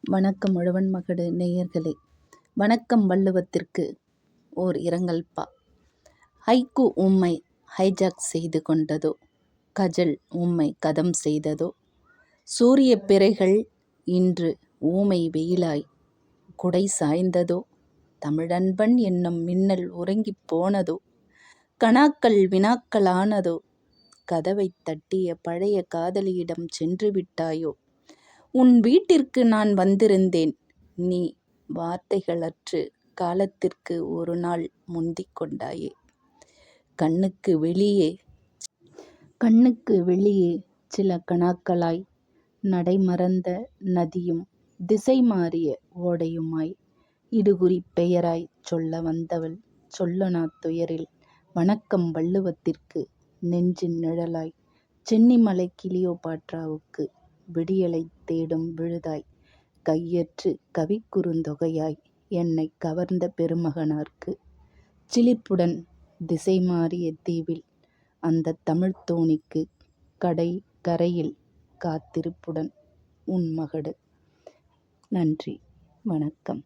வணக்கம் உழவன் மகடு நேயர்களே. வணக்கம் வள்ளுவத்திற்கு ஓர் இரங்கல்பா. ஹைக்கூ உம்மை ஹைஜாக் செய்து கொண்டதோ, கஜல் உம்மை கதம் செய்ததோ, சூரிய பிறைகள் இன்று ஊமை வெயிலாய் குடை சாய்ந்ததோ, தமிழன்பன் என்னும் மின்னல் உறங்கிப் போனதோ, கணாக்கள் வினாக்களானதோ, கதவைத் தட்டிய பழைய காதலியிடம் சென்று விட்டாயோ, உன் வீட்டிற்கு நான் வந்திருந்தேன், நீ வார்த்தைகளற்று காலத்திற்கு ஒரு நாள் முந்திக் கொண்டாயே. கண்ணுக்கு வெளியே சில கணாக்களாய் நடைமறந்த நதியும் திசை மாறிய ஓடையுமாய் இடுகுறிப் பெயராய் சொல்ல வந்தவள் சொல்லொணாத் துயரில் வணக்கம் வள்ளுவத்திற்கு நெஞ்சின் நிழலாய் சென்னிமலைக் கிளியோபாட்ராவுக்கு விடியலைத் தேடும் விழுதாய் கையற்று கவிக்குறுந்தொகையாய் என்னைக் கவர்ந்த பெருமகனார்க்கு சிலிர்ப்புடன் திசை மாறிய தீவில் அந்தத் தமிழ்த் தோணிக்கு கரையில் காத்திருப்புடன் உன் மகடு. நன்றி, வணக்கம்.